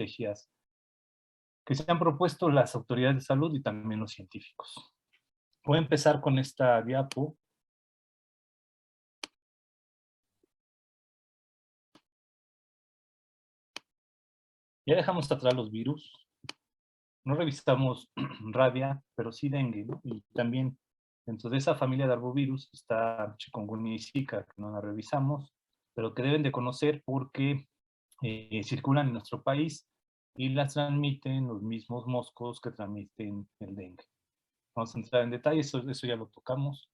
estrategias que se han propuesto las autoridades de salud y también los científicos. Voy a empezar con esta diapo. Ya dejamos atrás los virus. No revisamos rabia, pero sí dengue, ¿no? Y también dentro de esa familia de arbovirus está chikungunya y zika, que no la revisamos, pero que deben de conocer porque circulan en nuestro país y las transmiten los mismos moscos que transmiten el dengue. Vamos a entrar en detalle, eso ya lo tocamos.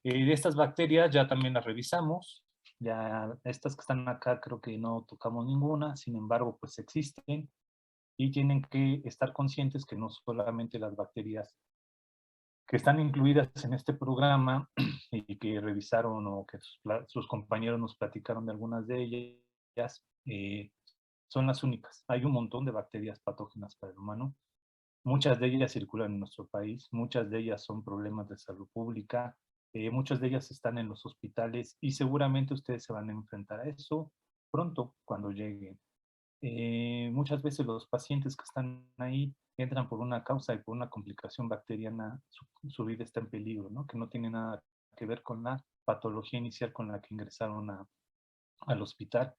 De estas bacterias ya también las revisamos. Ya estas que están acá creo que no tocamos ninguna, sin embargo, pues existen y tienen que estar conscientes que no solamente las bacterias que están incluidas en este programa y que revisaron o que sus compañeros nos platicaron de algunas de ellas, son las únicas. Hay un montón de bacterias patógenas para el humano. Muchas de ellas circulan en nuestro país, muchas de ellas son problemas de salud pública, muchas de ellas están en los hospitales y seguramente ustedes se van a enfrentar a eso pronto cuando lleguen. Muchas veces los pacientes que están ahí entran por una causa y por una complicación bacteriana, su vida está en peligro, ¿no? Que no tiene nada que ver con la patología inicial con la que ingresaron al hospital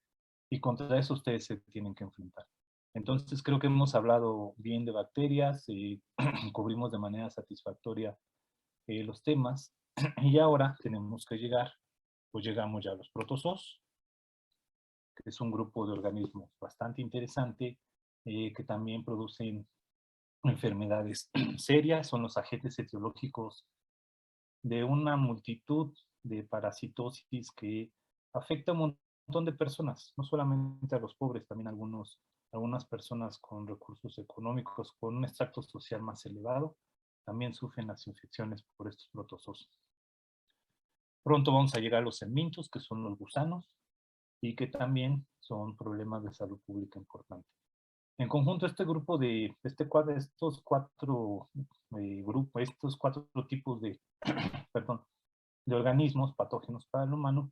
y contra eso ustedes se tienen que enfrentar. Entonces creo que hemos hablado bien de bacterias, cubrimos de manera satisfactoria los temas y ahora tenemos que llegar, pues llegamos ya a los protozoos, que es un grupo de organismos bastante interesante, que también producen enfermedades serias, son los agentes etiológicos de una multitud de parasitosis que afecta a un montón de personas, no solamente a los pobres, también algunas personas con recursos económicos, con un extracto social más elevado, también sufren las infecciones por estos protozoos. Pronto vamos a llegar a los helmintos, que son los gusanos, y que también son problemas de salud pública importantes. En conjunto, este grupo de, estos cuatro grupos, estos cuatro tipos de, perdón, de organismos patógenos para el humano,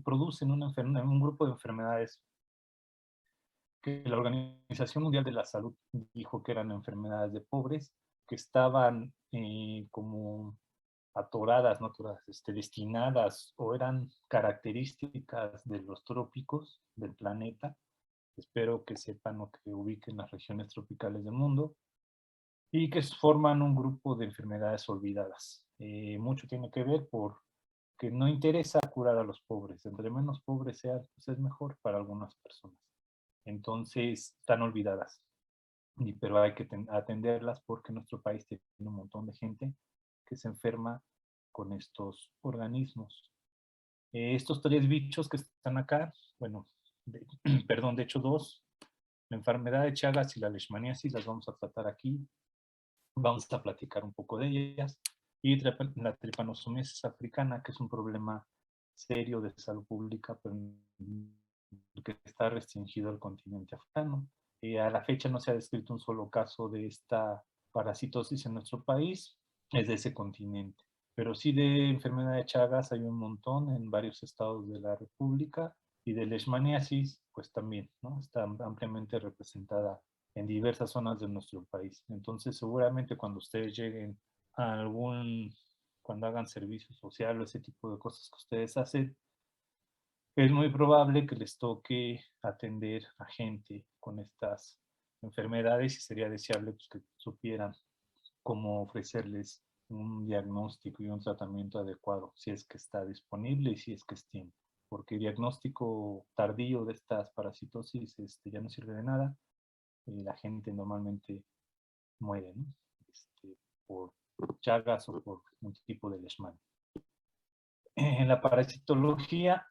producen un grupo de enfermedades que la Organización Mundial de la Salud dijo que eran enfermedades de pobres, que estaban como atoradas, no atoradas, destinadas o eran características de los trópicos del planeta. Espero que sepan o que ubiquen las regiones tropicales del mundo y que forman un grupo de enfermedades olvidadas. Mucho tiene que ver por que no interesa curar a los pobres. Entre menos pobres sean, pues es mejor para algunas personas. Entonces, están olvidadas. Pero hay que atenderlas porque nuestro país tiene un montón de gente que se enferma con estos organismos. Estos tres bichos que están acá, bueno, perdón, de hecho dos, la enfermedad de Chagas y la leishmaniasis las vamos a tratar aquí. Vamos a platicar un poco de ellas. Y la tripanosomiasis africana, que es un problema serio de salud pública, pero que está restringido al continente africano. A la fecha no se ha descrito un solo caso de esta parasitosis en nuestro país, es de ese continente. Pero sí de enfermedad de Chagas hay un montón en varios estados de la República y de leishmaniasis, pues también, ¿no? Está ampliamente representada en diversas zonas de nuestro país. Entonces, seguramente cuando ustedes lleguen a cuando hagan servicio social o ese tipo de cosas que ustedes hacen, es muy probable que les toque atender a gente con estas enfermedades y sería deseable pues, que supieran cómo ofrecerles un diagnóstico y un tratamiento adecuado, si es que está disponible y si es que es tiempo. Porque el diagnóstico tardío de estas parasitosis ya no sirve de nada y la gente normalmente muere, ¿no? Por Chagas o por un tipo de leishman. En la parasitología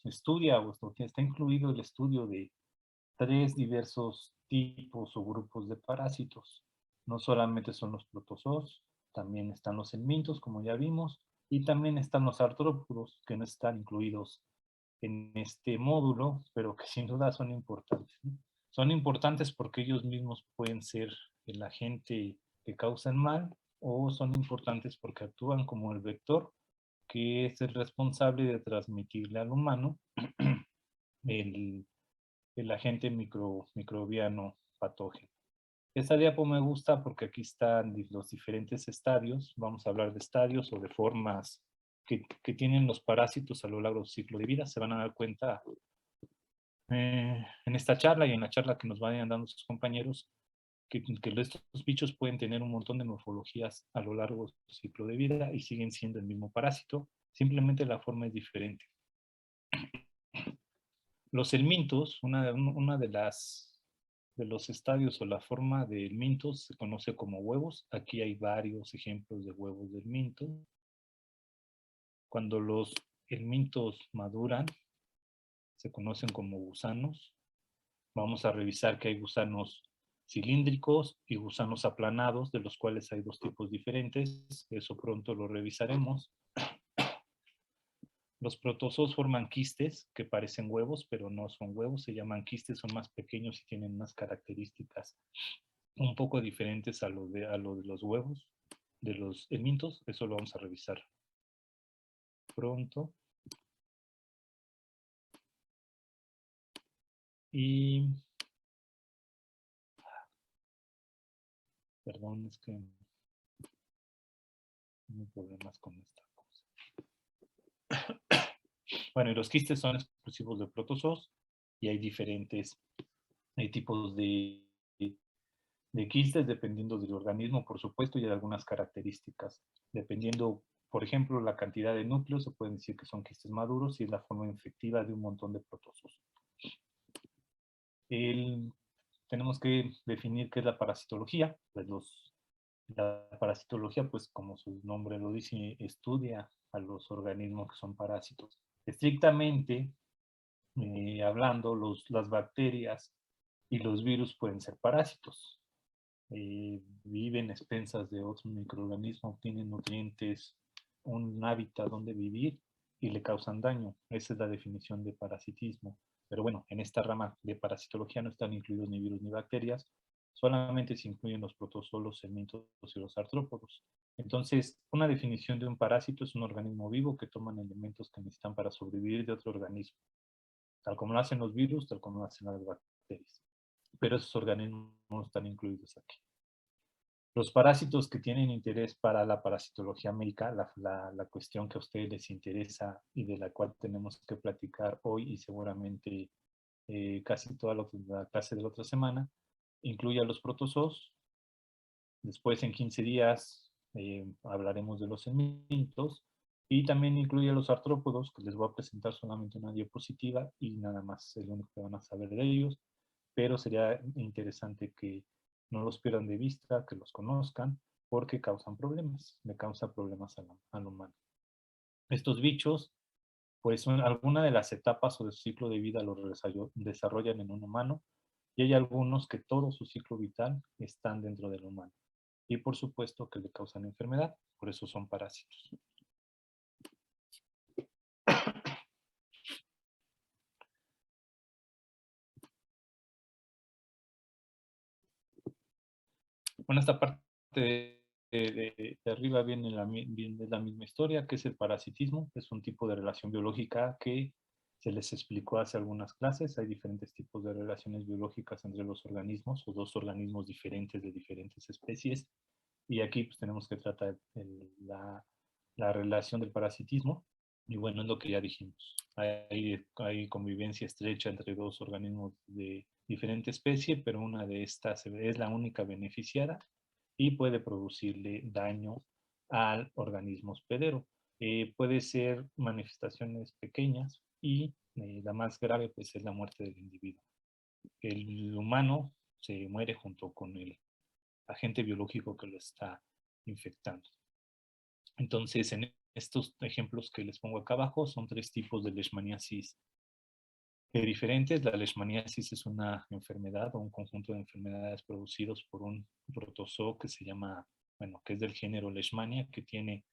estudia o está incluido el estudio de tres diversos tipos o grupos de parásitos. No solamente son los protozoos, también están los helmintos, como ya vimos, y también están los artrópodos, que no están incluidos en este módulo, pero que sin duda son importantes, ¿no? Son importantes porque ellos mismos pueden ser el agente que causa el mal o son importantes porque actúan como el vector que es el responsable de transmitirle al humano el, el agente microbiano patógeno. Esta diapo me gusta porque aquí están los diferentes estadios. Vamos a hablar de estadios o de formas que tienen los parásitos a lo largo del ciclo de vida. Se van a dar cuenta en esta charla y en la charla que nos vayan dando sus compañeros que estos bichos pueden tener un montón de morfologías a lo largo de su ciclo de vida y siguen siendo el mismo parásito, simplemente la forma es diferente. Los helmintos, una de los estadios o la forma de helmintos se conoce como huevos. Aquí hay varios ejemplos de huevos de helminto. Cuando los helmintos maduran, se conocen como gusanos. Vamos a revisar que hay gusanos cilíndricos y gusanos aplanados, de los cuales hay dos tipos diferentes. Eso pronto lo revisaremos. Los protozoos forman quistes que parecen huevos, pero no son huevos, se llaman quistes, son más pequeños y tienen unas características un poco diferentes a lo de los huevos, de los helmintos. Eso lo vamos a revisar pronto. Y, perdón, es que tengo problemas con esta cosa. Bueno, y los quistes son exclusivos de protozoos y hay diferentes tipos de quistes dependiendo del organismo, por supuesto, y de algunas características. Dependiendo, por ejemplo, la cantidad de núcleos, se pueden decir que son quistes maduros y es la forma infectiva de un montón de protozoos. Tenemos que definir qué es la parasitología. Pues la parasitología, pues como su nombre lo dice, estudia a los organismos que son parásitos. Estrictamente hablando, las bacterias y los virus pueden ser parásitos. Viven expensas de otros microorganismos, tienen nutrientes, un hábitat donde vivir y le causan daño. Esa es la definición de parasitismo. Pero bueno, en esta rama de parasitología no están incluidos ni virus ni bacterias, solamente se incluyen los protozoos, los helmintos y los artrópodos. Entonces, una definición de un parásito es un organismo vivo que toman elementos que necesitan para sobrevivir de otro organismo, tal como lo hacen los virus, tal como lo hacen las bacterias. Pero esos organismos no están incluidos aquí. Los parásitos que tienen interés para la parasitología médica, la cuestión que a ustedes les interesa y de la cual tenemos que platicar hoy y seguramente casi toda la clase de la otra semana, incluye a los protozoos. Después, en 15 días, hablaremos de los helmintos y también incluye a los artrópodos, que les voy a presentar solamente una diapositiva y nada más es lo único que van a saber de ellos, pero sería interesante que no los pierdan de vista, que los conozcan, porque causan problemas, le causan problemas al humano. Estos bichos, pues son alguna de las etapas o de su ciclo de vida lo desarrollan en un humano, y hay algunos que todo su ciclo vital están dentro del humano. Y por supuesto que le causan enfermedad, por eso son parásitos. Bueno, esta parte de arriba viene la misma historia, que es el parasitismo. Es un tipo de relación biológica que se les explicó hace algunas clases. Hay diferentes tipos de relaciones biológicas entre los organismos o dos organismos diferentes de diferentes especies. Y aquí pues, tenemos que tratar la relación del parasitismo. Y bueno, es lo que ya dijimos. Hay convivencia estrecha entre dos organismos de diferente especie, pero una de estas es la única beneficiada y puede producirle daño al organismo hospedero. Puede ser manifestaciones pequeñas y la más grave pues es la muerte del individuo. El humano se muere junto con el agente biológico que lo está infectando. Entonces, en estos ejemplos que les pongo acá abajo son tres tipos de leishmaniasis diferentes. La leishmaniasis es una enfermedad o un conjunto de enfermedades producidos por un protozoo que se llama, bueno, que es del género Leishmania, que tiene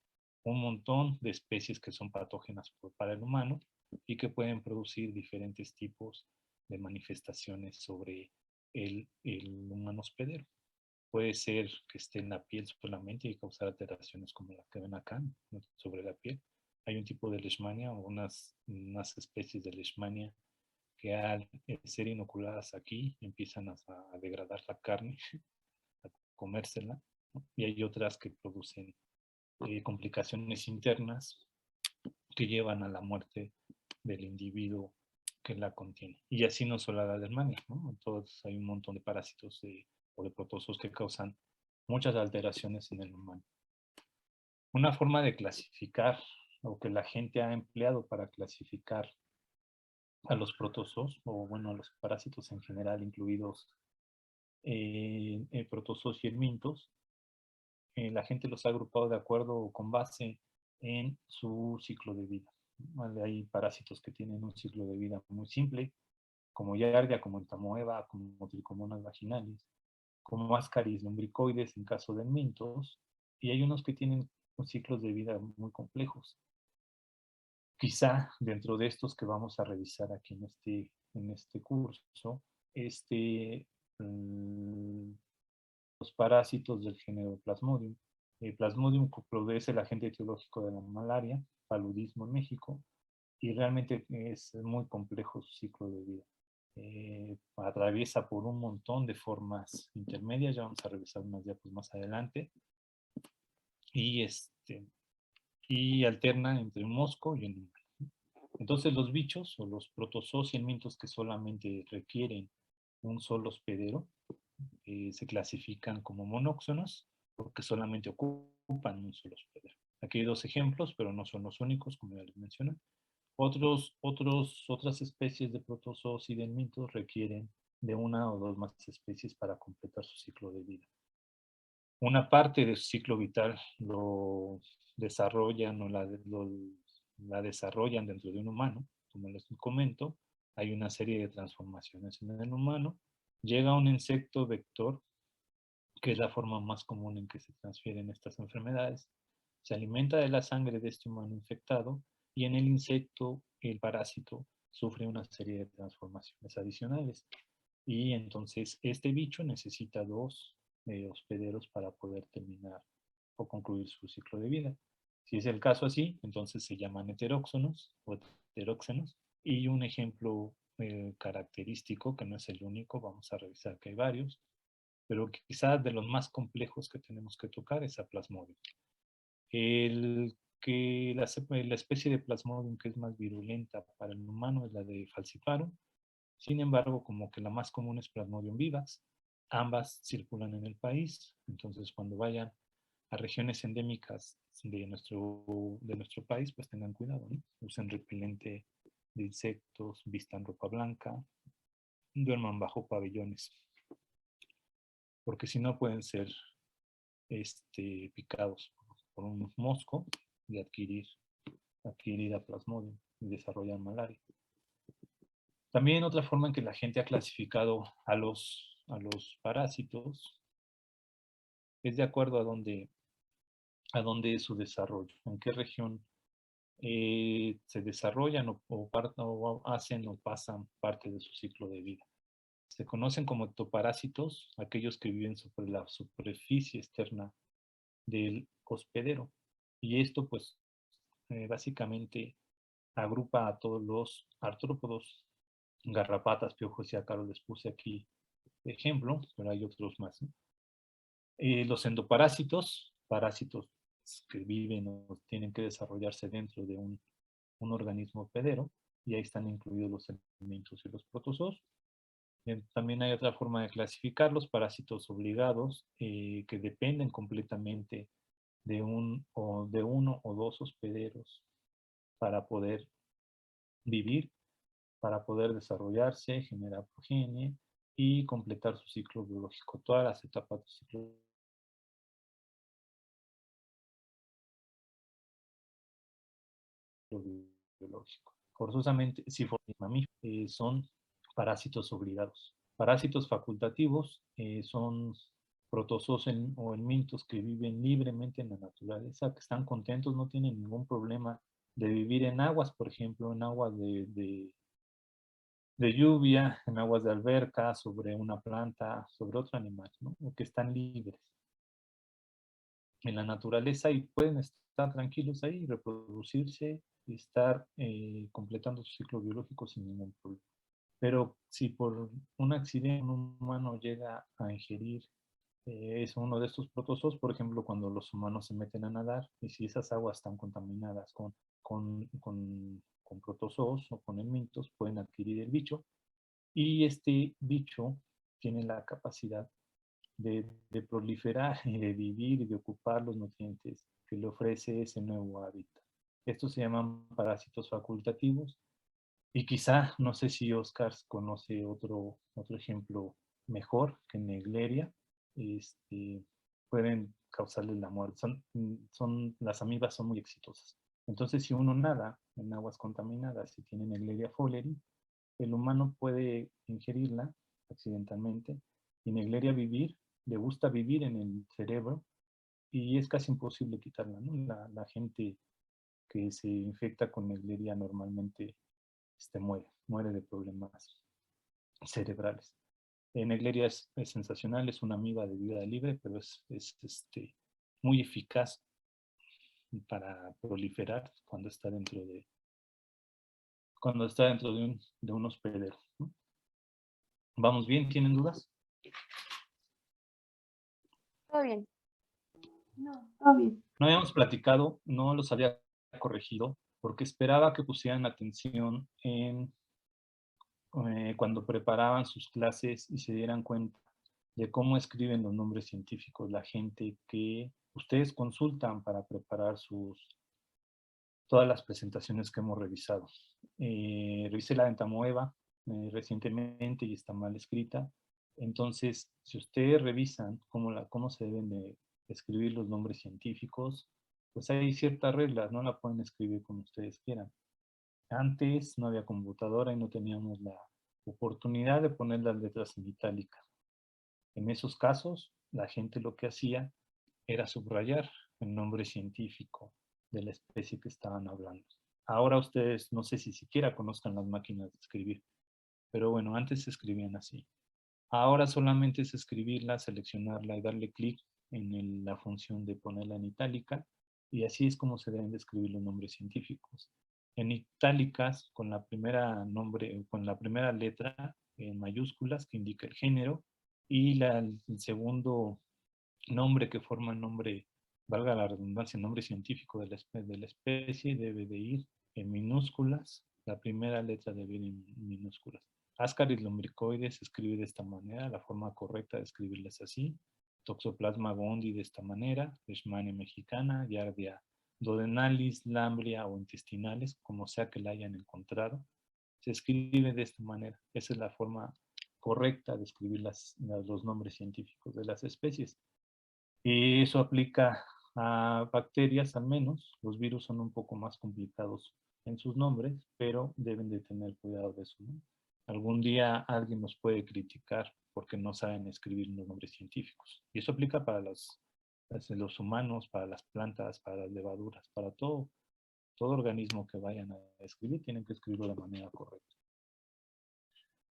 un montón de especies que son patógenas para el humano y que pueden producir diferentes tipos de manifestaciones sobre el humano hospedero. Puede ser que esté en la piel solamente y causar alteraciones como la que ven acá sobre la piel. Hay un tipo de leishmania o unas especies de leishmania que al ser inoculadas aquí empiezan a degradar la carne, a comérsela, ¿no? Y hay otras que producen complicaciones internas que llevan a la muerte del individuo que la contiene. Y así no solo la Alemania, ¿no? Entonces hay un montón de parásitos o de protozoos que causan muchas alteraciones en el humano. Una forma de clasificar, o que la gente ha empleado para clasificar a los protozoos, o bueno, a los parásitos en general, incluidos protozoos y helmintos, la gente los ha agrupado de acuerdo con base en su ciclo de vida. ¿Vale? Hay parásitos que tienen un ciclo de vida muy simple, como Giardia, como Entamoeba, como Trichomonas vaginalis, como Ascaris lumbricoides en caso de helmintos, y hay unos que tienen ciclos de vida muy complejos. Quizá dentro de estos que vamos a revisar aquí en este curso, los parásitos del género Plasmodium. Plasmodium produce el agente etiológico de la malaria, paludismo en México, y realmente es muy complejo su ciclo de vida. Atraviesa por un montón de formas intermedias, ya vamos a revisar unas diapos más adelante, y, y alterna entre un mosco y un humano. Entonces los bichos o los protozoos y helmintos que solamente requieren un solo hospedero se clasifican como monóxonos porque solamente ocupan un solo hospedero. Aquí hay dos ejemplos, pero no son los únicos, como ya les mencioné. Otras especies de protozoos y de helmintos requieren de una o dos más especies para completar su ciclo de vida. Una parte de su ciclo vital lo desarrollan o la desarrollan dentro de un humano, como les comento. Hay una serie de transformaciones en el humano. Llega un insecto vector, que es la forma más común en que se transfieren estas enfermedades. Se alimenta de la sangre de este humano infectado y en el insecto, el parásito, sufre una serie de transformaciones adicionales. Y entonces este bicho necesita dos hospederos para poder terminar o concluir su ciclo de vida. Si es el caso así, entonces se llaman heteróxonos o heteróxenos. Y un ejemplo característico, que no es el único, vamos a revisar que hay varios, pero quizás de los más complejos que tenemos que tocar es a Plasmodium. La especie de Plasmodium que es más virulenta para el humano es la de Falciparum. Sin embargo, como que la más común es Plasmodium vivax. Ambas circulan en el país, entonces cuando vayan a regiones endémicas de nuestro país, pues tengan cuidado, ¿no? Usen repelente de insectos, vistan ropa blanca, duerman bajo pabellones, porque si no pueden ser picados por un mosco y adquirir a Plasmodium y desarrollar malaria. También otra forma en que la gente ha clasificado a los parásitos es de acuerdo a dónde es su desarrollo, en qué región se desarrollan o hacen o pasan parte de su ciclo de vida. Se conocen como ectoparásitos aquellos que viven sobre la superficie externa del hospedero. Y esto pues básicamente agrupa a todos los artrópodos, garrapatas, piojos y ácaros. Les puse aquí de ejemplo, pero hay otros más, ¿no? Los endoparásitos, parásitos que viven o tienen que desarrollarse dentro de un organismo hospedero, y ahí están incluidos los elementos y los protozoos. También hay otra forma de clasificar los parásitos obligados, que dependen completamente de uno o dos hospederos para poder vivir, para poder desarrollarse, generar progenie y completar su ciclo biológico, todas las etapas del ciclo biológico. Forzosamente, si son parásitos obligados. Parásitos facultativos son protozoos o helmintos que viven libremente en la naturaleza, que están contentos, no tienen ningún problema de vivir en aguas, por ejemplo, en aguas de lluvia, en aguas de alberca, sobre una planta, sobre otro animal, ¿no? O que están libres en la naturaleza y pueden estar tranquilos ahí, reproducirse y estar completando su ciclo biológico sin ningún problema. Pero si por un accidente un humano llega a ingerir es uno de estos protozoos, por ejemplo, cuando los humanos se meten a nadar y si esas aguas están contaminadas con protozoos o con helmintos, pueden adquirir el bicho y este bicho tiene la capacidad de proliferar y de vivir y de ocupar los nutrientes que le ofrece ese nuevo hábitat. Estos se llaman parásitos facultativos y quizá, no sé si Oscar conoce otro ejemplo mejor que Negleria, este, pueden causarle la muerte. Las amibas son muy exitosas. Entonces, si uno nada en aguas contaminadas y tiene Negleria fowleri, el humano puede ingerirla accidentalmente y Negleria vivir, le gusta vivir en el cerebro y es casi imposible quitarla, ¿no? La gente que se infecta con Negleria normalmente muere de problemas cerebrales. Negleria es sensacional, es una amiga de vida libre, pero es muy eficaz para proliferar cuando está dentro de un hospedero, ¿no? ¿Vamos bien? ¿Tienen dudas? Todo bien. No, todo bien. No habíamos platicado, no los había corregido, porque esperaba que pusieran atención en cuando preparaban sus clases y se dieran cuenta de cómo escriben los nombres científicos la gente que ustedes consultan para preparar todas las presentaciones que hemos revisado. Revisé la de Tamoeva recientemente y está mal escrita. Entonces, si ustedes revisan cómo se deben de escribir los nombres científicos, pues hay ciertas reglas, no la pueden escribir como ustedes quieran. Antes no había computadora y no teníamos la oportunidad de poner las letras en itálica. En esos casos, la gente lo que hacía era subrayar el nombre científico de la especie que estaban hablando. Ahora ustedes no sé si siquiera conozcan las máquinas de escribir, pero bueno, antes se escribían así. Ahora solamente es escribirla, seleccionarla y darle clic en la función de ponerla en itálica y así es como se deben de escribir los nombres científicos. En itálicas, con la primera letra en mayúsculas que indica el género y el segundo nombre que forma el nombre, valga la redundancia, el nombre científico de la especie debe de ir en minúsculas, la primera letra debe ir en minúsculas. Ascaris lumbricoides se escribe de esta manera, la forma correcta de escribirla es así. Toxoplasma gondii de esta manera, Leishmania mexicana, Giardia duodenalis, lamblia o intestinales, como sea que la hayan encontrado, se escribe de esta manera. Esa es la forma correcta de escribir los nombres científicos de las especies. Y eso aplica a bacterias al menos. Los virus son un poco más complicados en sus nombres, pero deben de tener cuidado de eso, ¿no? Algún día alguien nos puede criticar porque no saben escribir los nombres científicos. Y eso aplica para los humanos, para las plantas, para las levaduras, para todo organismo que vayan a escribir, tienen que escribirlo de manera correcta.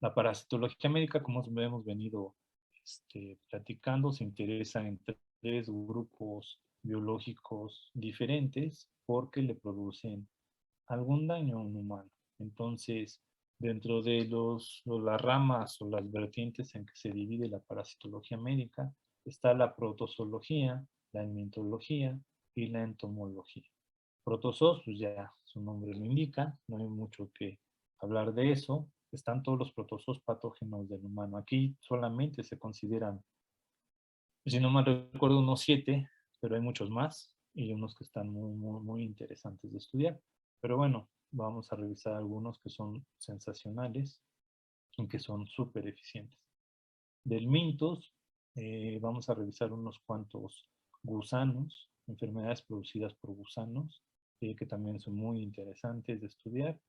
La parasitología médica, como hemos venido platicando, se interesa en tres grupos biológicos diferentes porque le producen algún daño a un humano. Entonces, dentro de las ramas o las vertientes en que se divide la parasitología médica, está la protozoología, la helmintología y la entomología. Protozoos, pues ya su nombre lo indica, no hay mucho que hablar de eso. Están todos los protozoos patógenos del humano. Aquí solamente se consideran, si no mal recuerdo, unos 7, pero hay muchos más y unos que están muy interesantes de estudiar. Pero bueno, vamos a revisar algunos que son sensacionales y que son súper eficientes. Del Mintos, vamos a revisar unos cuantos gusanos, enfermedades producidas por gusanos, que también son muy interesantes de estudiar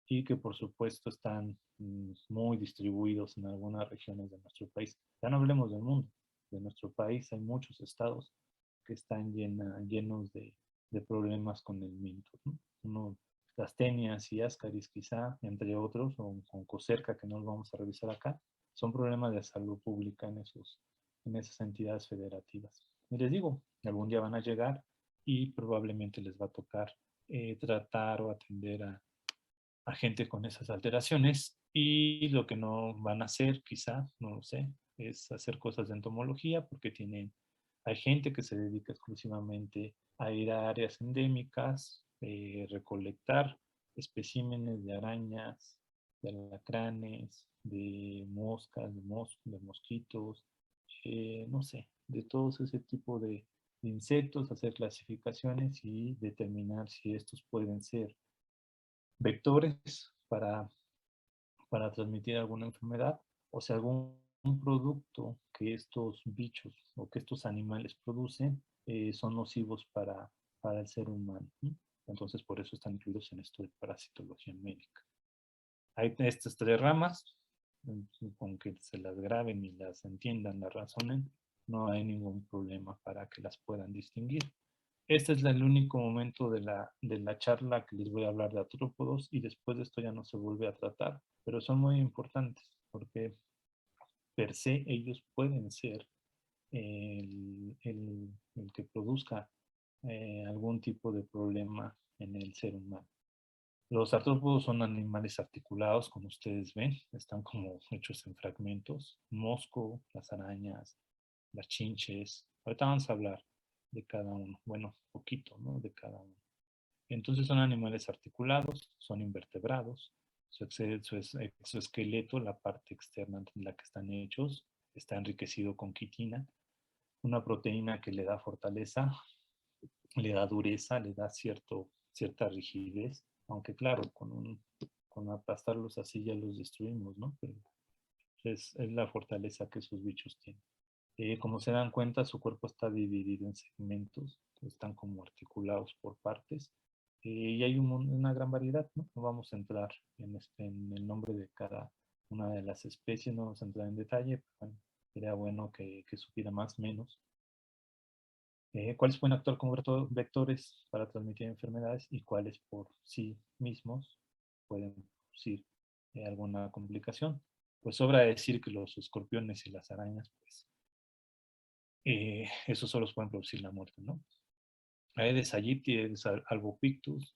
y que por supuesto están muy distribuidos en algunas regiones de nuestro país. Ya no hablemos del mundo, de nuestro país hay muchos estados que están llenos de problemas con el minto, ¿no? Las tenias y ascaris quizá, entre otros, o con cocerca que no los vamos a revisar acá, son problemas de salud pública en esas entidades federativas. Y les digo, algún día van a llegar y probablemente les va a tocar tratar o atender a gente con esas alteraciones Y lo que no van a hacer, quizá, no lo sé, es hacer cosas de entomología porque hay gente que se dedica exclusivamente a ir a áreas endémicas, recolectar especímenes de arañas, de alacranes, de moscas, de mosquitos, no sé, de todos ese tipo de insectos, hacer clasificaciones y determinar si estos pueden ser vectores para transmitir alguna enfermedad o si algún producto que estos bichos o que estos animales producen son nocivos para el ser humano, ¿no? Entonces, por eso están incluidos en esto de parasitología médica. Hay estas tres ramas, con que se las graben y las entiendan, las razonen, no hay ningún problema para que las puedan distinguir. Este es el único momento de la charla que les voy a hablar de artrópodos y después de esto ya no se vuelve a tratar, pero son muy importantes porque per se ellos pueden ser el que produzca algún tipo de problema en el ser humano. Los artrópodos son animales articulados, como ustedes ven, están como hechos en fragmentos. Mosco, las arañas, las chinches. Ahorita vamos a hablar de cada uno, bueno, poquito, ¿no? De cada uno. Entonces son animales articulados, son invertebrados. Su exoesqueleto, la parte externa de la que están hechos, está enriquecido con quitina, una proteína que le da fortaleza, le da dureza, le da cierta rigidez, aunque claro, con aplastarlos así ya los destruimos, ¿no? Pero es la fortaleza que esos bichos tienen. Como se dan cuenta, su cuerpo está dividido en segmentos, están como articulados por partes, y hay una gran variedad, ¿no? No vamos a entrar en el nombre de cada una de las especies, no vamos a entrar en detalle, pero bueno, sería bueno que supiera más o menos cuáles pueden actuar como vectores para transmitir enfermedades y cuáles por sí mismos pueden producir alguna complicación. Pues sobra decir que los escorpiones y las arañas, pues, esos solos pueden producir la muerte, ¿no? Aedes aegypti, Aedes albopictus,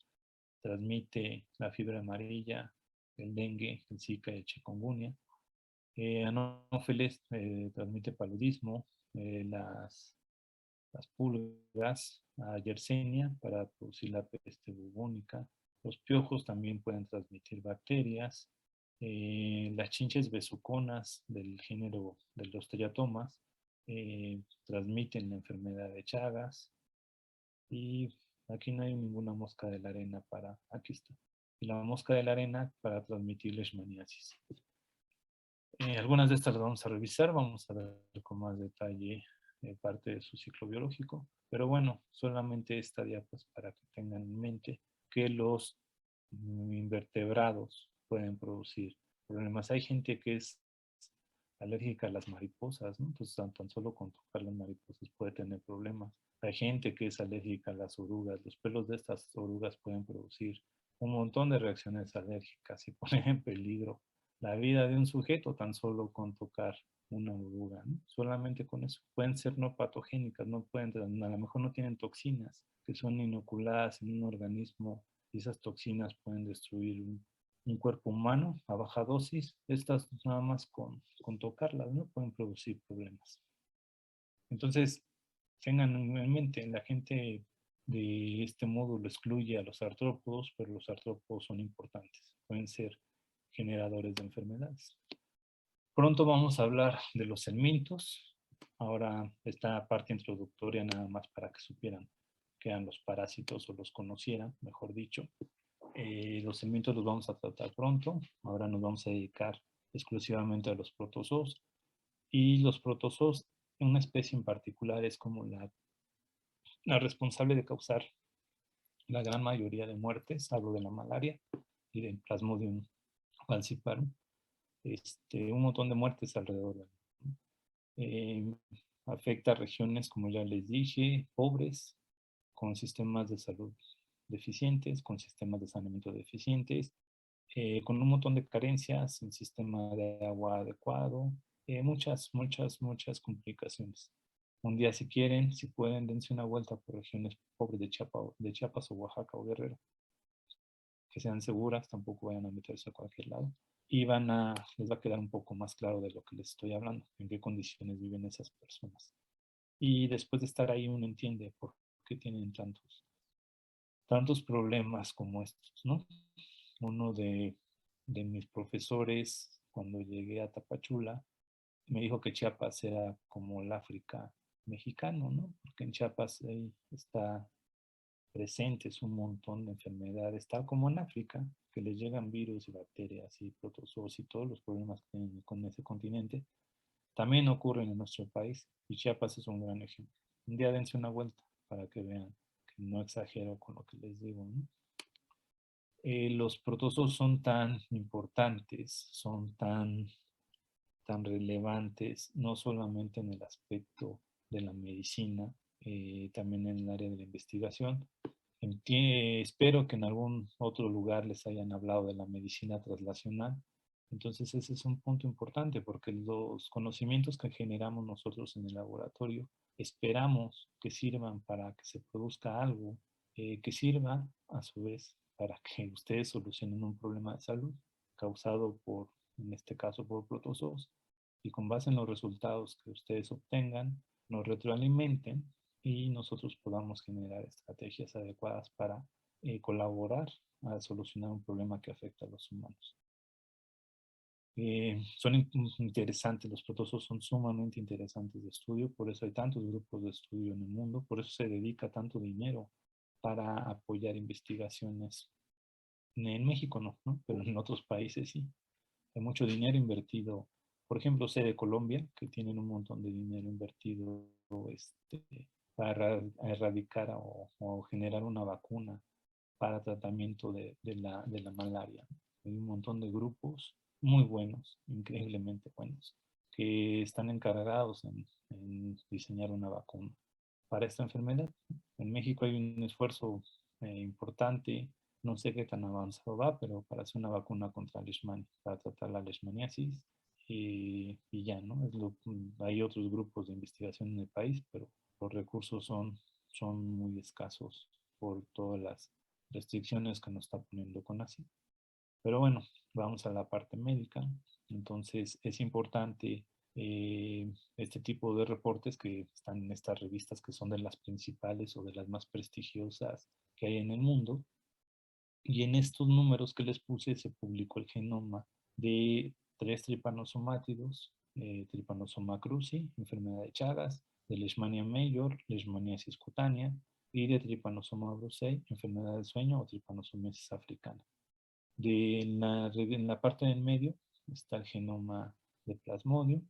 transmite la fiebre amarilla, el dengue, el zika y el chikungunya. Anófeles transmite paludismo, las pulgas, a Yersinia para producir la peste bubónica. Los piojos también pueden transmitir bacterias. Las chinches besuconas del género de los triatomas transmiten la enfermedad de Chagas. Y aquí no hay ninguna mosca de la arena aquí está. Y la mosca de la arena para transmitir leishmaniasis. Algunas de estas las vamos a revisar, vamos a ver con más detalle parte de su ciclo biológico, pero bueno, solamente esta diapositiva para que tengan en mente que los invertebrados pueden producir problemas. Hay gente que es alérgica a las mariposas, ¿no? Entonces tan solo con tocar las mariposas puede tener problemas. Hay gente que es alérgica a las orugas, los pelos de estas orugas pueden producir un montón de reacciones alérgicas y ponen en peligro la vida de un sujeto tan solo con tocar una oruga, ¿no? Solamente con eso. Pueden ser no patogénicas, no pueden, a lo mejor no tienen toxinas que son inoculadas en un organismo y esas toxinas pueden destruir un cuerpo humano a baja dosis. Estas nada más con tocarlas, ¿no? Pueden producir problemas. Entonces, tengan en mente, la gente de este módulo excluye a los artrópodos, pero los artrópodos son importantes. Pueden ser generadores de enfermedades. Pronto vamos a hablar de los helmintos. Ahora esta parte introductoria nada más para que supieran qué eran los parásitos o los conocieran, mejor dicho. Los helmintos los vamos a tratar pronto. Ahora nos vamos a dedicar exclusivamente a los protozoos. Y los protozoos, una especie en particular, es como la responsable de causar la gran mayoría de muertes. Hablo de la malaria y del Plasmodium falciparum. Un montón de muertes alrededor del mundo. Afecta a regiones, como ya les dije, pobres, con sistemas de salud deficientes, con sistemas de saneamiento deficientes, con un montón de carencias en sistema de agua adecuado, muchas complicaciones. Un día si quieren, si pueden, dense una vuelta por regiones pobres de Chiapas o Oaxaca o Guerrero, que sean seguras, tampoco vayan a meterse a cualquier lado. y les va a quedar un poco más claro de lo que les estoy hablando, en qué condiciones viven esas personas. Y después de estar ahí uno entiende por qué tienen tantos problemas como estos, ¿no? Uno de mis profesores, cuando llegué a Tapachula, me dijo que Chiapas era como el África mexicano, ¿no? Porque en Chiapas ahí está presentes un montón de enfermedades, tal como en África, que les llegan virus y bacterias y protozoos y todos los problemas que tienen con ese continente, también ocurren en nuestro país y Chiapas es un gran ejemplo. Un día dense una vuelta para que vean que no exagero con lo que les digo, ¿no? Los protozoos son tan importantes, son tan relevantes, no solamente en el aspecto de la medicina, también en el área de la investigación. Espero que en algún otro lugar les hayan hablado de la medicina translacional. Entonces ese es un punto importante porque los conocimientos que generamos nosotros en el laboratorio esperamos que sirvan para que se produzca algo, que sirva a su vez para que ustedes solucionen un problema de salud causado por, en este caso, por protozoos, y con base en los resultados que ustedes obtengan, nos retroalimenten y nosotros podamos generar estrategias adecuadas para colaborar a solucionar un problema que afecta a los humanos. Son interesantes, los protozoos son sumamente interesantes de estudio, por eso hay tantos grupos de estudio en el mundo, por eso se dedica tanto dinero para apoyar investigaciones. En México no, pero en otros países sí. Hay mucho dinero invertido. Por ejemplo, sé de Colombia, que tienen un montón de dinero invertido para erradicar o generar una vacuna para tratamiento de la malaria. Hay un montón de grupos muy buenos, increíblemente buenos, que están encargados en diseñar una vacuna para esta enfermedad. En México hay un esfuerzo importante, no sé qué tan avanzado va, pero para hacer una vacuna contra leishmania, para tratar la leishmaniasis y ya, ¿no? Hay otros grupos de investigación en el país, pero los recursos son muy escasos por todas las restricciones que nos está poniendo CONACYT. Pero bueno, vamos a la parte médica. Entonces es importante este tipo de reportes que están en estas revistas que son de las principales o de las más prestigiosas que hay en el mundo. Y en estos números que les puse se publicó el genoma de 3 tripanosomátidos, Trypanosoma cruzi, enfermedad de Chagas, de Leishmania major, leishmaniasis cutánea, y de Trypanosoma brucei, enfermedad del sueño o tripanosomiasis africana. En la parte del medio está el genoma de Plasmodium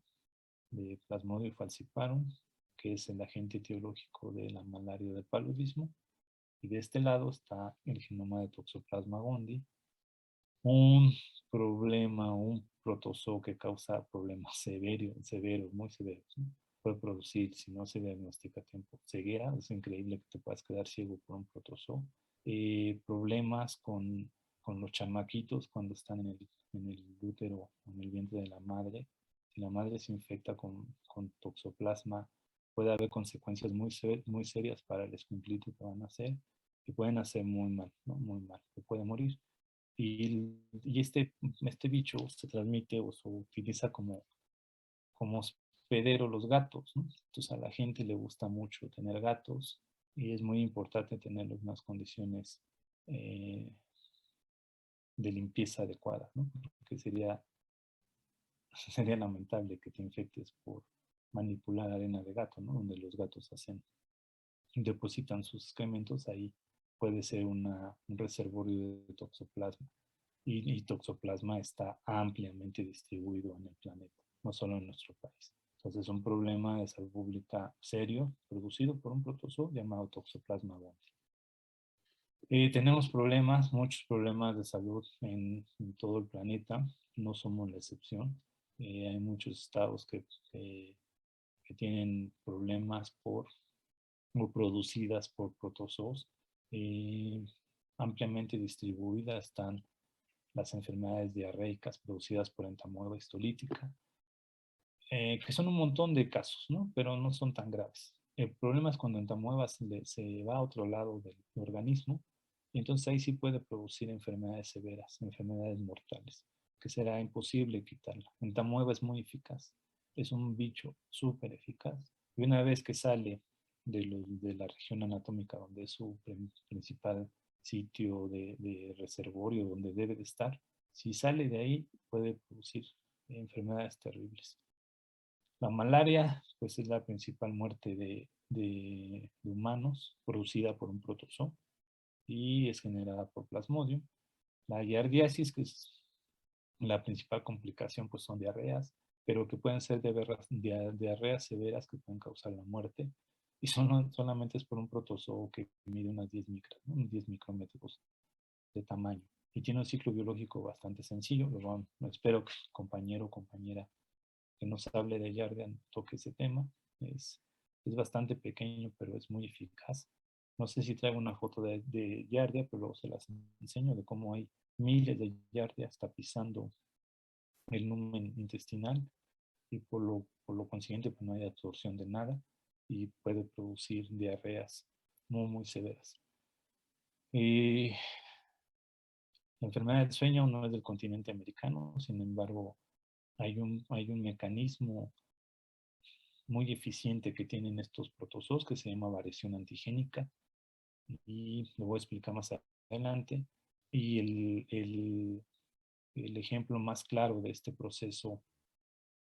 falciparum, que es el agente etiológico de la malaria o del paludismo. Y de este lado está el genoma de Toxoplasma gondii, un problema, un protozoo que causa problemas severos, muy severos, ¿no? Puede producir, si no se diagnostica a tiempo, ceguera. Es increíble que te puedas quedar ciego por un protozoo. Problemas con los chamaquitos cuando están en el útero, en el vientre de la madre. Si la madre se infecta con toxoplasma, puede haber consecuencias muy serias para el escuinclito que van a hacer y pueden hacer muy mal, ¿no? Muy mal, se puede morir. Y este bicho se transmite o se utiliza como hospedero los gatos, ¿no? Entonces a la gente le gusta mucho tener gatos y es muy importante tenerlos en unas condiciones de limpieza adecuada, ¿no? Porque sería lamentable que te infectes por manipular arena de gato, ¿no? Donde los gatos depositan sus excrementos, ahí puede ser un reservorio de toxoplasma. Y toxoplasma está ampliamente distribuido en el planeta, no solo en nuestro país. Entonces es un problema de salud pública serio producido por un protozoo llamado Toxoplasma gondii. Tenemos muchos problemas de salud en todo el planeta, no somos la excepción. Hay muchos estados que tienen problemas o producidas por protozoos. Ampliamente distribuidas están las enfermedades diarreicas producidas por entamoeba histolítica, que son un montón de casos, ¿no? Pero no son tan graves. El problema es cuando entamoeba se va a otro lado del organismo y entonces ahí sí puede producir enfermedades severas, enfermedades mortales. que será imposible quitarla. En Tamueva es muy eficaz, es un bicho súper eficaz. Y una vez que sale de la región anatómica donde es su principal sitio de reservorio, donde debe de estar, si sale de ahí puede producir enfermedades terribles. La malaria, pues es la principal muerte de humanos producida por un protozoo y es generada por Plasmodium. La giardiasis, que es la principal complicación, pues son diarreas, pero que pueden ser diarreas severas que pueden causar la muerte y solamente es por un protozoo que mide unas 10 micrómetros de tamaño y tiene un ciclo biológico bastante sencillo. Espero que el compañero o compañera que nos hable de Giardia toque ese tema. Es bastante pequeño, pero es muy eficaz. No sé si traigo una foto de Giardia, pero luego se las enseño de cómo hay miles de Giardias tapizando el lumen intestinal y por lo consiguiente pues no hay absorción de nada y puede producir diarreas muy, muy severas. La enfermedad del sueño no es del continente americano, sin embargo, hay un mecanismo muy eficiente que tienen estos protozoos que se llama variación antigénica y lo voy a explicar más adelante. Y el ejemplo más claro de este proceso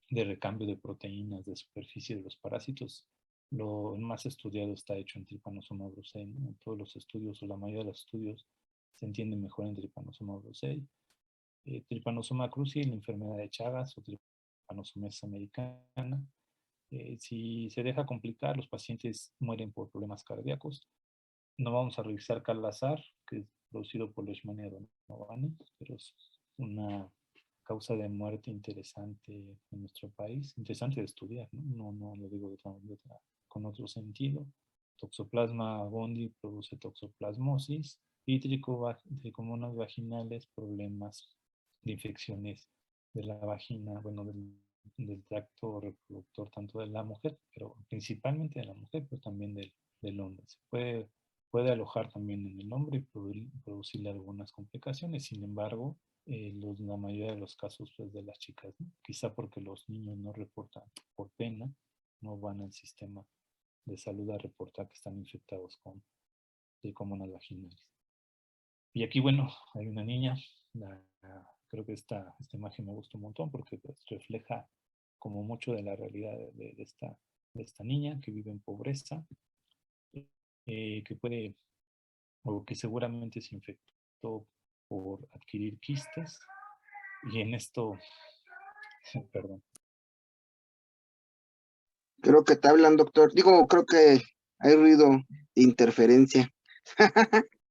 de recambio de proteínas de superficie de los parásitos, lo más estudiado está hecho en Trypanosoma brucei, ¿no? En todos los estudios, o la mayoría de los estudios, se entiende mejor en Trypanosoma brucei. Trypanosoma cruzi, la enfermedad de Chagas o Trypanosomiasis americana. Si se deja complicar, los pacientes mueren por problemas cardíacos. No vamos a revisar Kala-Azar, que es producido por Leishmania donovani, pero es una causa de muerte interesante en nuestro país, interesante de estudiar, no lo digo con otro sentido. Toxoplasma gondii produce toxoplasmosis y tricomonas vaginales, problemas de infecciones de la vagina, bueno, del tracto reproductor, tanto de la mujer, pero principalmente de la mujer, pero también del hombre. Se puede alojar también en el hombre y producirle algunas complicaciones. Sin embargo, la mayoría de los casos pues, de las chicas, ¿no? Quizá porque los niños no reportan por pena, no van al sistema de salud a reportar que están infectados con tricomonas vaginales. Y aquí, bueno, hay una niña, creo que esta imagen me gustó un montón porque pues, refleja como mucho de la realidad de esta niña que vive en pobreza, que puede, o que seguramente se infectó por adquirir quistes, y en esto, perdón. Creo que te hablan, doctor. Digo, creo que hay ruido de interferencia.